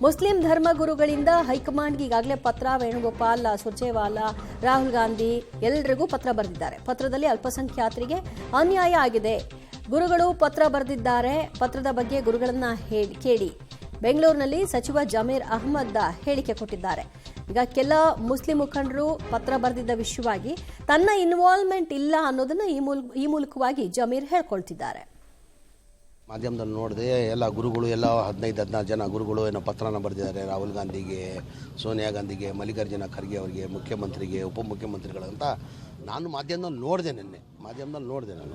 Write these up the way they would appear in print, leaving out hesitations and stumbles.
Muslim ಧರ್ಮಗುರುಗಳಿಂದ ಹೈಕಮಾಂಡ್ಗೆ ಈಗಾಗಲೇ ಪತ್ರ ವೇಣುಗೋಪಾಲ್ ಸುರ್ಜೇವಾಲಾ ರಾಹುಲ್ ಗಾಂಧಿ ಎಲ್ಲರಿಗೂ ಪತ್ರ ಬರೆದಿದ್ದಾರೆ. ಪತ್ರದಲ್ಲಿ ಅಲ್ಪಸಂಖ್ಯಾತರಿಗೆ ಅನ್ಯಾಯ ಆಗಿದೆ, ಗುರುಗಳು ಪತ್ರ ಬರೆದಿದ್ದಾರೆ, ಪತ್ರದ ಬಗ್ಗೆ ಗುರುಗಳನ್ನ ಕೇಳಿ ಬೆಂಗಳೂರಿನಲ್ಲಿ ಸಚಿವ ಜಮೀರ್ ಅಹ್ಮದ್ ಹೇಳಿಕೆ ಕೊಟ್ಟಿದ್ದಾರೆ. ಈಗ ಕೆಲ ಮುಸ್ಲಿಂ ಮುಖಂಡರು ಪತ್ರ ಬರೆದಿದ್ದ ವಿಷಯವಾಗಿ ತನ್ನ ಇನ್ವಾಲ್ವ್ಮೆಂಟ್ ಇಲ್ಲ ಅನ್ನೋದನ್ನ ಈ ಮೂಲಕವಾಗಿ ಜಮೀರ್ ಹೇಳ್ಕೊಳ್ತಿದ್ದಾರೆ. ಮಾಧ್ಯಮದಲ್ಲಿ ನೋಡಿದೆ ಎಲ್ಲ ಗುರುಗಳು ಎಲ್ಲ 15-16 ಜನ ಗುರುಗಳು ಏನೋ ಪತ್ರನ ಬರೆದಿದ್ದಾರೆ. ರಾಹುಲ್ ಗಾಂಧಿಗೆ, ಸೋನಿಯಾ ಗಾಂಧಿಗೆ, ಮಲ್ಲಿಕಾರ್ಜುನ ಖರ್ಗೆ ಅವರಿಗೆ, ಮುಖ್ಯಮಂತ್ರಿಗೆ, ಉಪಮುಖ್ಯಮಂತ್ರಿಗಳಂತ ನಾನು ಮಾಧ್ಯಮದಲ್ಲಿ ನೋಡಿದೆ. ನಿನ್ನೆ ಮಾಧ್ಯಮದಲ್ಲಿ ನೋಡಿದೆ ನಾನು.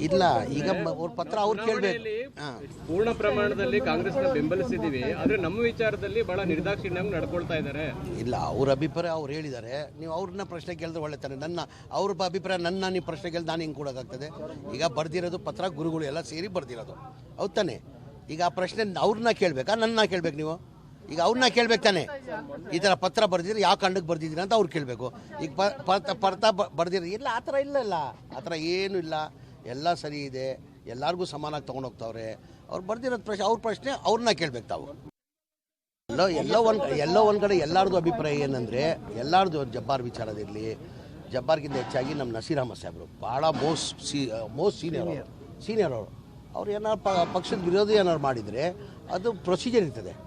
ಇಲ್ಲ, ಈಗ ಅವ್ರ ಪತ್ರ ಅವ್ರು ಕೇಳಬೇಕು. ಪೂರ್ಣ ಪ್ರಮಾಣದಲ್ಲಿ ಕಾಂಗ್ರೆಸ್ನ ಬೆಂಬಲಿಸಿದೀವಿ, ಆದ್ರೆ ನಮ್ಮ ವಿಚಾರದಲ್ಲಿ ಬಹಳ ನಿರ್ದಾಕ್ಷಿಣ್ಯವಾಗಿ ನಡ್ಕೊಳ್ತಾ ಇದ್ದಾರೆ. ಇಲ್ಲ, ಅವ್ರ ಅಭಿಪ್ರಾಯ ಅವ್ರು ಹೇಳಿದ್ದಾರೆ. ನೀವು ಅವ್ರನ್ನ ಪ್ರಶ್ನೆ ಕೇಳಿದ್ರೆ ಒಳ್ಳೆತಾನೆ. ಅವ್ರ ಅಭಿಪ್ರಾಯ ನೀವು ಪ್ರಶ್ನೆ ಕೇಳಿದ್ರೆ ನಾನು ಹಿಂಗೆ ಕೊಡೋಕ್ಕಾಗ್ತದೆ? ಈಗ ಬರ್ದಿರೋದು ಪತ್ರ ಗುರುಗಳು ಎಲ್ಲ ಸೇರಿ ಬರ್ದಿರೋದು, ಹೌದು ತಾನೆ? ಈಗ ಆ ಪ್ರಶ್ನೆ ಅವ್ರನ್ನ ಕೇಳಬೇಕಾ, ನನ್ನ ಕೇಳ್ಬೇಕು? ನೀವು ಈಗ ಅವ್ರನ್ನ ಕೇಳ್ಬೇಕು ತಾನೆ. ಈ ಥರ ಪತ್ರ ಬರ್ದಿದ್ರೆ ಯಾವ ಕಾರಣಕ್ಕೆ ಬರ್ದಿದ್ದೀರ ಅಂತ ಅವ್ರು ಕೇಳಬೇಕು. ಈಗ ಪತ್ರ ಬರ್ದಿರೋ ಇಲ್ಲ, ಆ ಥರ ಇಲ್ಲ, ಆ ಥರ ಏನೂ ಇಲ್ಲ, ಎಲ್ಲ ಸರಿ ಇದೆ, ಎಲ್ಲರಿಗೂ ಸಮಾನಾಗಿ ತೊಗೊಂಡೋಗ್ತಾವ್ರೆ. ಅವ್ರು ಬರ್ದಿರೋದು ಪ್ರಶ್ನೆ ಅವ್ರನ್ನ ಕೇಳ್ಬೇಕು ತಾವು. ಎಲ್ಲೋ ಒಂದು ಕಡೆ ಎಲ್ಲರದು ಅಭಿಪ್ರಾಯ ಏನಂದರೆ, ಎಲ್ಲರದು ಜಬ್ಬಾರ್ ವಿಚಾರದಿರಲಿ, ಜಬ್ಬಾರ್ಗಿಂತ ಹೆಚ್ಚಾಗಿ ನಮ್ಮ ನಸೀರ್ ಅಹಮದ್ ಸಾಹೇಬರು ಭಾಳ ಮೋಸ್ಟ್ ಸೀನಿಯರ್ ಅವರು. ಅವ್ರು ಏನಾರು ಪಕ್ಷದ ವಿರೋಧಿ ಏನಾರು ಮಾಡಿದರೆ ಅದು ಪ್ರೊಸೀಜರ್ ಇರ್ತದೆ.